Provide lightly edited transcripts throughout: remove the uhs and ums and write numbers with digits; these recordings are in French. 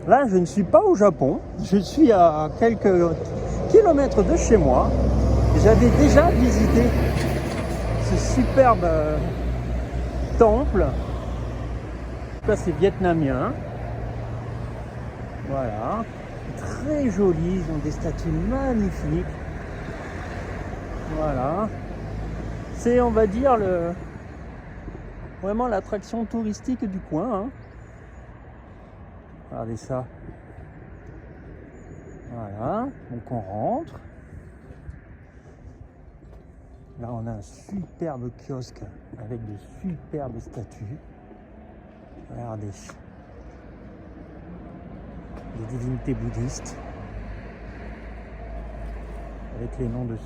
Là, je ne suis pas au Japon. Je suis à quelques kilomètres de chez moi. J'avais déjà visité ce superbe temple. Là, c'est vietnamien. Voilà. Très joli. Ils ont des statues magnifiques. Voilà. C'est, on va dire, vraiment l'attraction touristique du coin. Hein. Regardez ça. Voilà. Donc on rentre. Là, on a un superbe kiosque avec de superbes statues. Regardez. Des divinités bouddhistes. Avec les noms dessus.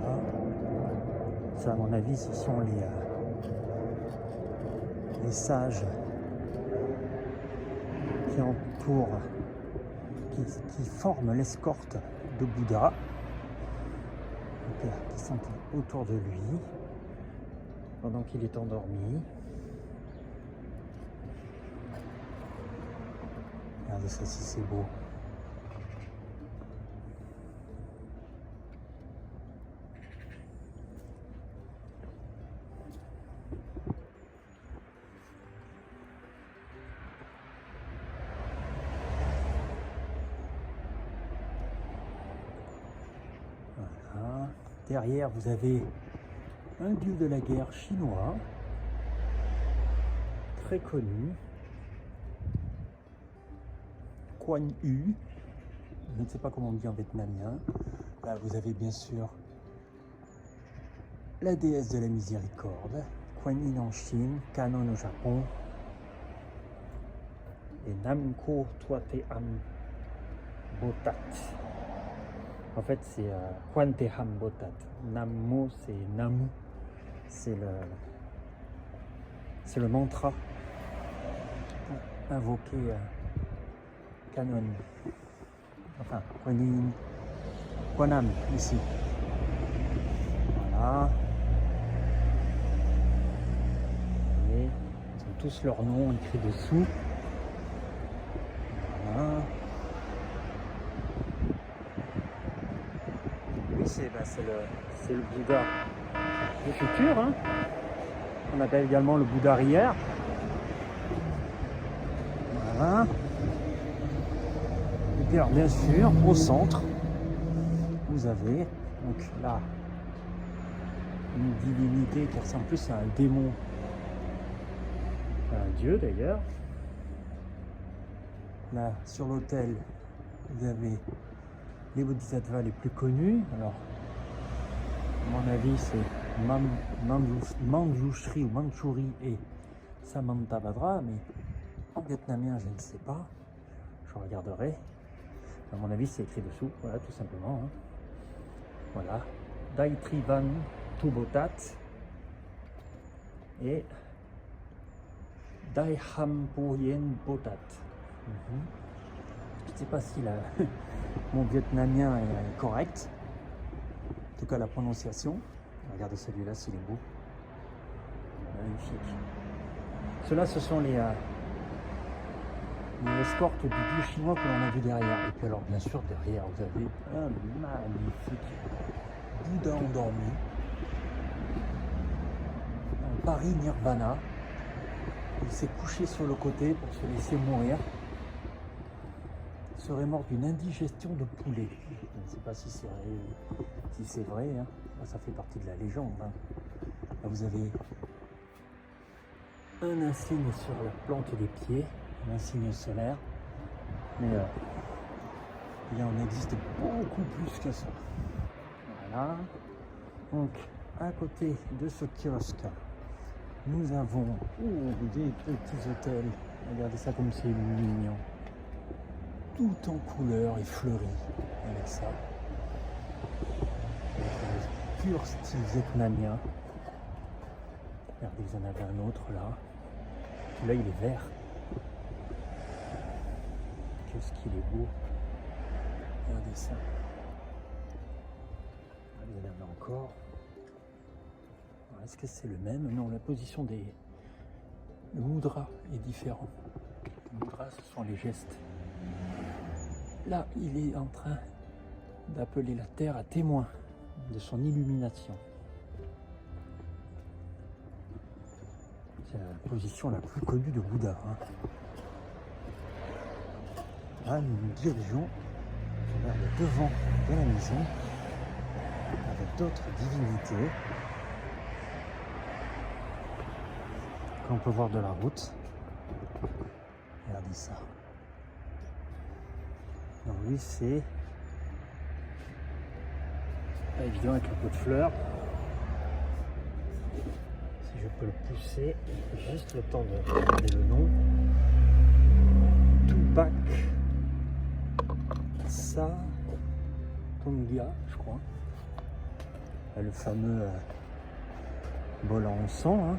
Voilà. Ça, à mon avis, ce sont les sages qui entourent, qui forment l'escorte de Bouddha, qui sont autour de lui pendant qu'il est endormi. Regardez ça, si c'est beau. Voilà. Derrière, vous avez un dieu de la guerre chinois, très connu, Quan Yu, je ne sais pas comment on dit en vietnamien. Là, vous avez bien sûr la déesse de la miséricorde, Kuan Yin en Chine, Kannon au Japon, et Namko Tuate Am Botat. En fait, c'est Kwan Te Ham Botat. Nammo, c'est Namu. C'est le mantra pour invoquer Kannon. Enfin, Kuan Yin, Kwanam, ici. Voilà. Et ils ont tous leurs noms écrits dessous. Voilà. Oui, c'est le Bouddha du futur. Hein. On appelle également le Bouddha arrière. Voilà. Et puis alors, bien sûr, au centre, vous avez donc là une divinité qui ressemble plus à un démon, à un dieu d'ailleurs. Là, sur l'autel, vous avez les bodhisattvas les plus connus. Alors, à mon avis, c'est Manjushri ou Manchuri et Samantabhadra, mais en vietnamien, je ne sais pas. Je regarderai. À mon avis, c'est écrit dessous, voilà, tout simplement. Hein. Voilà. Dai Trivan Tubotat et Dai Hampoyen Botat. Je ne sais pas si mon vietnamien est correct. En tout cas, la prononciation. Regardez celui-là, s'il est beau. Magnifique. Ceux-là, ce sont les escortes du dieu chinois que l'on a vu derrière. Et puis alors, bien sûr, derrière, vous avez un magnifique Bouddha endormi. Un Paris Nirvana. Il s'est couché sur le côté pour se laisser mourir. Il serait mort d'une indigestion de poulet. Je ne sais pas si c'est vrai. Hein. Ça fait partie de la légende. Hein. Là, vous avez un insigne sur la plante des pieds, un insigne solaire. Mais il en existe beaucoup plus que ça. Voilà. Donc, à côté de ce kiosque, nous avons des petits hôtels. Regardez ça comme c'est mignon. Tout en couleur et fleuri avec ça. Pur style vietnamien. Regardez, vous en avez un autre là. Celui-là, il est vert. Qu'est-ce qu'il est beau. Regardez ça. Vous en avez encore. encore. Est-ce que c'est le même? Non, la position des... Le mudra est différent. Le mudra, ce sont les gestes. Là, il est en train d'appeler la terre à témoin de son illumination. C'est la position la plus connue de Bouddha. Là, nous nous dirigeons vers le devant de la maison avec d'autres divinités qu'on peut voir de la route. Regardez ça. Donc lui, c'est pas évident avec le pot de fleurs. Si je peux le pousser, juste le temps de regarder le nom. Tupac Tongia, je crois. Le fameux bol en sang.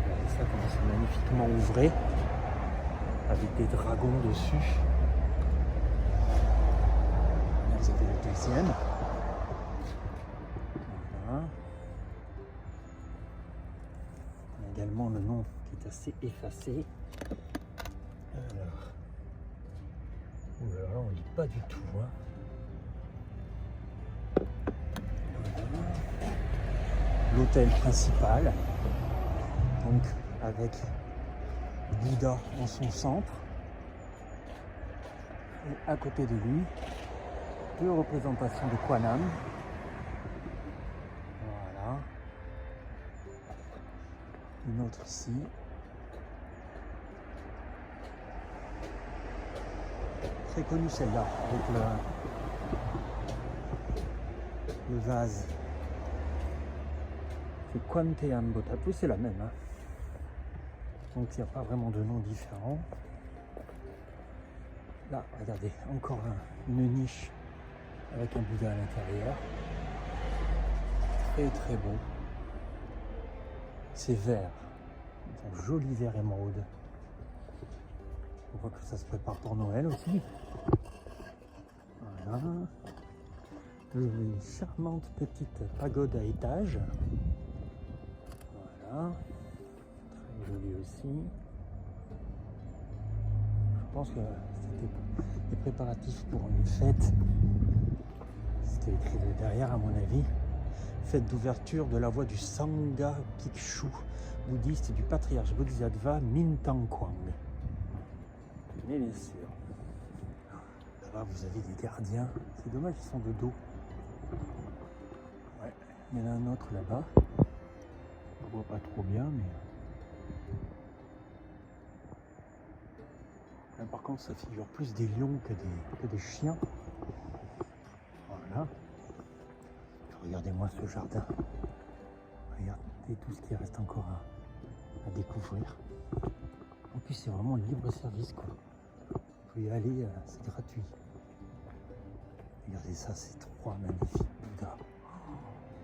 Regardez ça, comment c'est magnifiquement ouvré, avec des dragons dessus. Là, vous avez le deuxième. Voilà. On a également le nom qui est assez effacé. Alors, oulala, on ne lit pas du tout. Voilà. L'hôtel principal, donc avec Bouddha en son centre, et à côté de lui, deux représentations de Kwanam. Voilà. Une autre ici. Très connue celle-là, avec le vase. C'est Kwanteam Botapu, c'est la même. Donc il n'y a pas vraiment de nom différent. Là, regardez, encore une niche avec un Bouddha à l'intérieur. Très très beau. C'est vert, un joli vert émeraude. On voit que ça se prépare pour Noël aussi. Voilà. Une charmante petite pagode à étage. Voilà. Très joli aussi. Je pense que c'était des préparatifs pour une fête. C'était écrit derrière à mon avis. Fête d'ouverture de la voie du Sangha Bhikshu bouddhiste du patriarche Bodhisattva Mintangkwang. Mais bien sûr. Là-bas vous avez des gardiens. C'est dommage qu'ils sont de dos. Ouais. Il y en a un autre là-bas. On voit pas trop bien, mais là, par contre, ça figure plus des lions que des chiens. Voilà. Regardez-moi ce jardin. Regardez tout ce qui reste encore à découvrir. En plus, c'est vraiment libre service, quoi. Vous pouvez y aller, c'est gratuit. Regardez ça, ces trois magnifiques Bouddhas.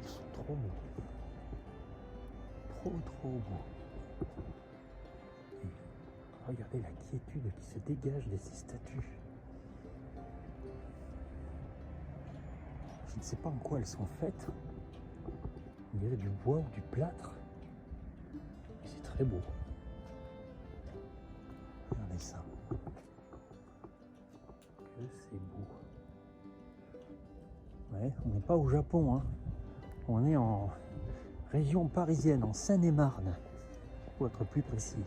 Ils sont trop beaux. Trop beaux. Regardez la quiétude qui se dégage de ces statues. Je ne sais pas en quoi elles sont faites. On dirait du bois ou du plâtre. Mais c'est très beau. Regardez ça. Que c'est beau. Ouais, on n'est pas au Japon, hein. On est en région parisienne, en Seine-et-Marne, pour être plus précis.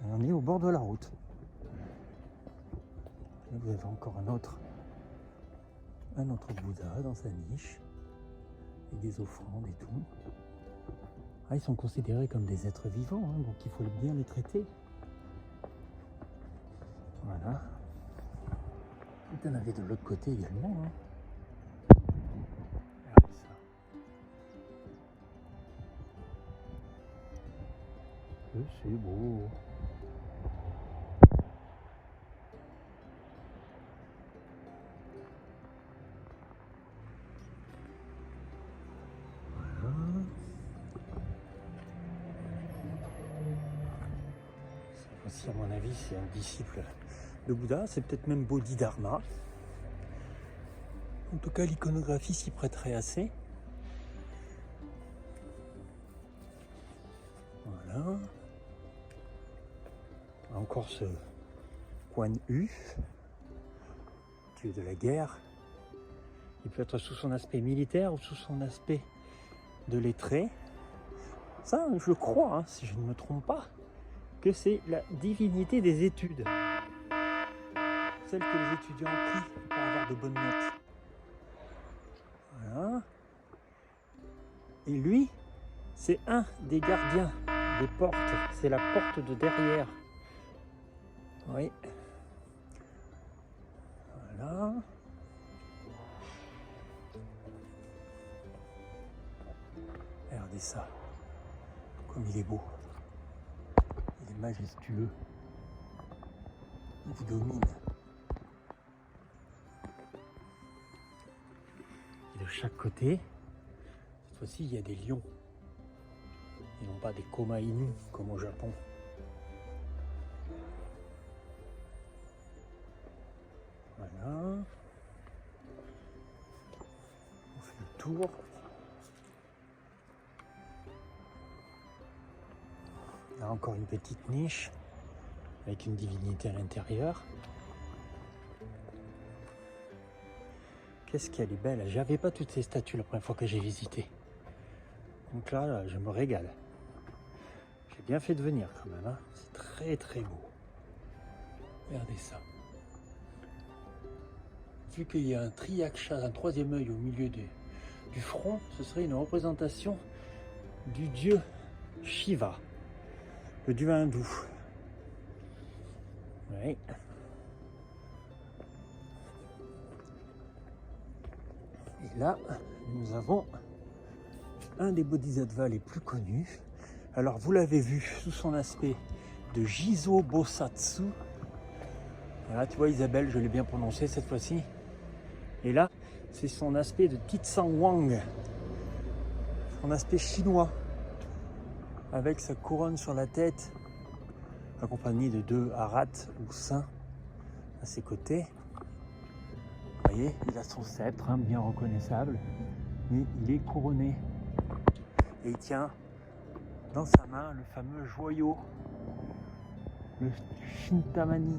On est au bord de la route. Là, vous avez encore un autre Bouddha dans sa niche, avec des offrandes et tout. Ah, ils sont considérés comme des êtres vivants, hein, donc il faut bien les traiter. Voilà. Il y en avait de l'autre côté également. Regardez ça. Que c'est beau. Aussi, à mon avis, c'est un disciple de Bouddha, c'est peut-être même Bodhidharma. En tout cas, l'iconographie s'y prêterait assez. Voilà. Encore ce Quan Yu, dieu de la guerre. Il peut être sous son aspect militaire ou sous son aspect de lettré. Ça, je crois, hein, si je ne me trompe pas, que c'est la divinité des études. Celle que les étudiants prient pour avoir de bonnes notes. Voilà. Et lui, c'est un des gardiens des portes. C'est la porte de derrière. Oui. Voilà. Regardez ça. Comme il est beau. Il est majestueux. Il vous domine. Et de chaque côté, cette fois-ci, il y a des lions. Et non pas des Koma Inu comme au Japon. Voilà. On fait le tour. Là encore une petite niche avec une divinité à l'intérieur. Qu'est-ce qu'elle est belle. J'avais pas toutes ces statues la première fois que j'ai visité. Donc là, je me régale. J'ai bien fait de venir quand même. Hein. C'est très très beau. Regardez ça. Vu qu'il y a un triaksha, un troisième œil au milieu du front, ce serait une représentation du dieu Shiva, le dieu hindou. Oui. Et là, nous avons un des bodhisattvas les plus connus. Alors, vous l'avez vu sous son aspect de Jizo Bosatsu. Voilà, tu vois Isabelle, je l'ai bien prononcé cette fois-ci. Et là, c'est son aspect de Titsang Wang, son aspect chinois, avec sa couronne sur la tête, accompagné de 2 arhats ou saints à ses côtés. Vous voyez, il a son sceptre, hein, bien reconnaissable, mais il est couronné. Et il tient dans sa main le fameux joyau, le Chintamani.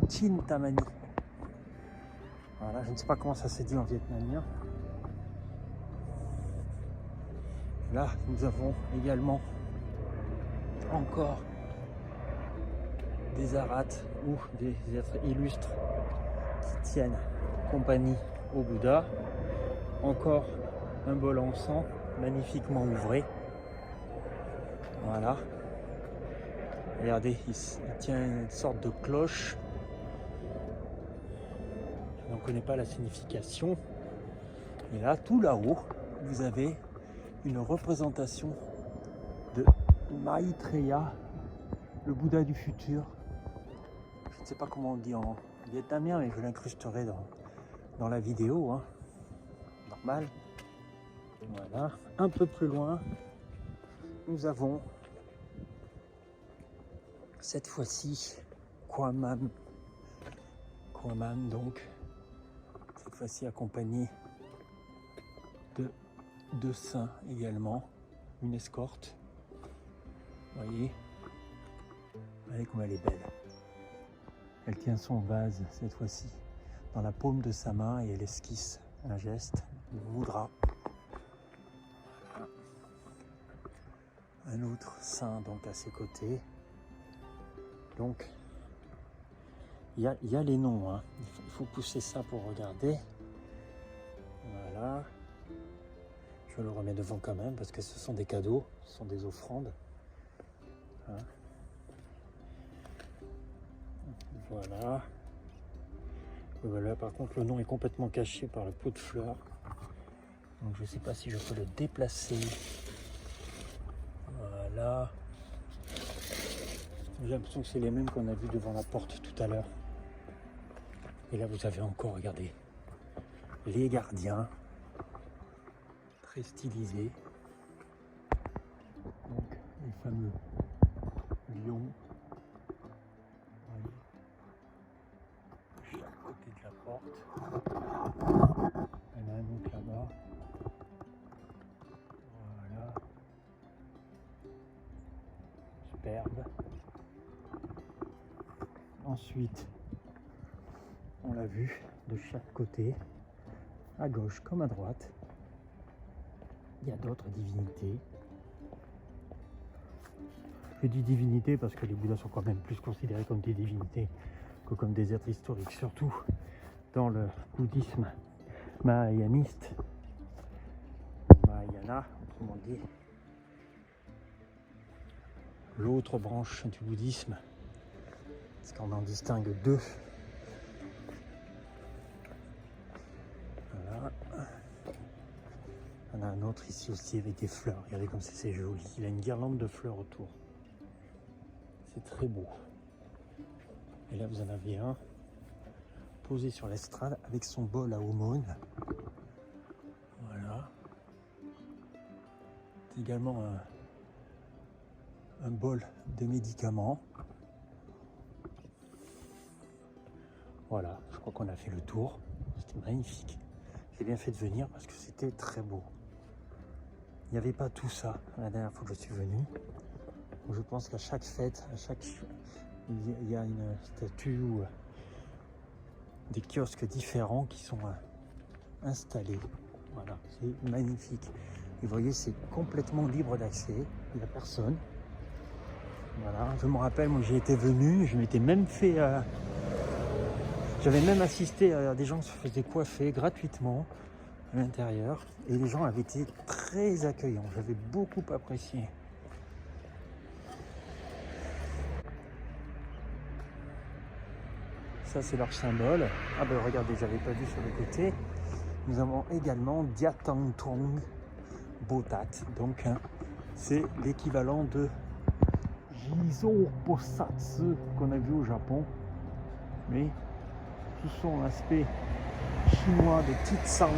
Voilà, je ne sais pas comment ça se dit en vietnamien. Là, nous avons également encore des arhats ou des êtres illustres qui tiennent compagnie au Bouddha. Encore un bol en sang magnifiquement ouvré. Voilà. Regardez, il tient une sorte de cloche. Je n'en connais pas la signification. Et là, tout là-haut, vous avez une représentation de Maitreya, le Bouddha du futur. Je ne sais pas comment on dit en vietnamien, mais je l'incrusterai dans la vidéo. Hein. Normal. Voilà. Un peu plus loin, nous avons cette fois-ci Kwaman. Kwaman, donc, cette fois-ci accompagné de 2 saints également, une escorte. Vous voyez, regardez comme elle est belle. Elle tient son vase cette fois-ci dans la paume de sa main et elle esquisse un geste, une mudra. Voilà. Un autre saint donc à ses côtés. Donc il y a les noms, hein. Il faut pousser ça pour regarder. Voilà. Je le remets devant quand même parce que ce sont des cadeaux, ce sont des offrandes. Hein. Voilà. Et voilà. Par contre, le nom est complètement caché par le pot de fleurs. Donc je ne sais pas si je peux le déplacer. Voilà. J'ai l'impression que c'est les mêmes qu'on a vus devant la porte tout à l'heure. Et là, vous avez encore, regardez, les gardiens, très stylisés. Donc, les fameux lions. Voyez, chaque côté de la porte. Il y en a un autre superbe. Ensuite, on l'a vu de chaque côté, à gauche comme à droite. Il y a d'autres divinités. Je dis divinités parce que les Bouddhas sont quand même plus considérés comme des divinités que comme des êtres historiques, surtout dans le bouddhisme mahayaniste, Mahayana, autrement dit, l'autre branche du bouddhisme, parce qu'on en distingue deux. Voilà. On a un autre ici aussi avec des fleurs. Regardez comme c'est joli. Il a une guirlande de fleurs autour. C'est très beau. Et là, vous en avez un posé sur l'estrade avec son bol à aumône. Voilà. C'est également un bol de médicaments. Voilà, je crois qu'on a fait le tour. C'était magnifique. J'ai bien fait de venir parce que c'était très beau. Il n'y avait pas tout ça la dernière fois que je suis venu. Donc je pense qu'à chaque fête, il y a une statue ou des kiosques différents qui sont installés. Voilà, c'est magnifique. Et vous voyez, c'est complètement libre d'accès. Il n'y a personne. Voilà, je me rappelle, moi j'ai été venu, je m'étais même fait... J'avais même assisté à des gens qui se faisaient coiffer gratuitement à l'intérieur. Et les gens avaient été très accueillants. J'avais beaucoup apprécié. Ça, c'est leur symbole. Ah ben regardez, j'avais pas vu sur le côté. Nous avons également Diatangtong Botat. Donc, c'est l'équivalent de Jizo Bosatsu qu'on a vu au Japon. Mais tout son aspect chinois de Titsang.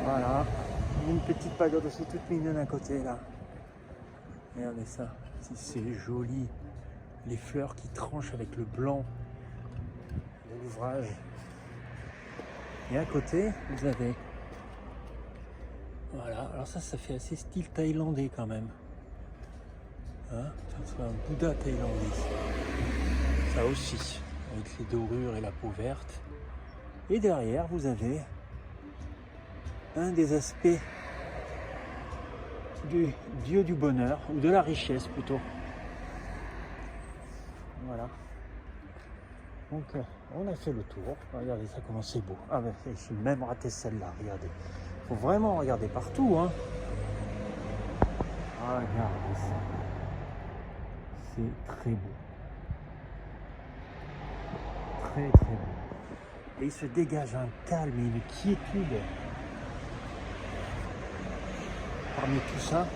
Voilà. Une petite pagode aussi toute mignonne à côté là. Regardez ça. C'est joli. Les fleurs qui tranchent avec le blanc de l'ouvrage. Et à côté, vous avez... Voilà. Alors ça fait assez style thaïlandais quand même. Hein, c'est un Bouddha thaïlandais. Ça aussi. Avec les dorures et la peau verte. Et derrière, vous avez un des aspects du dieu du bonheur, ou de la richesse plutôt. Voilà. Donc, on a fait le tour. Regardez ça comment c'est beau. Ah ben, j'ai même raté celle-là, regardez. Faut vraiment regarder partout, hein. Ah, regardez ça. C'est très beau. Très très beau. Et il se dégage un calme et une quiétude parmi tout ça,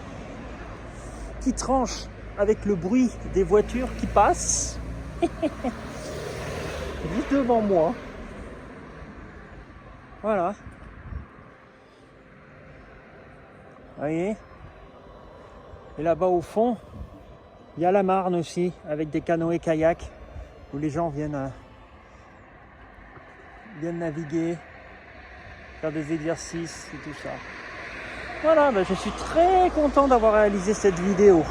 qui tranche avec le bruit des voitures qui passent juste devant moi. Voilà. Vous voyez? Et là-bas au fond, il y a la Marne aussi, avec des canoës-kayaks, où les gens viennent naviguer, faire des exercices et tout ça. Voilà, ben je suis très content d'avoir réalisé cette vidéo.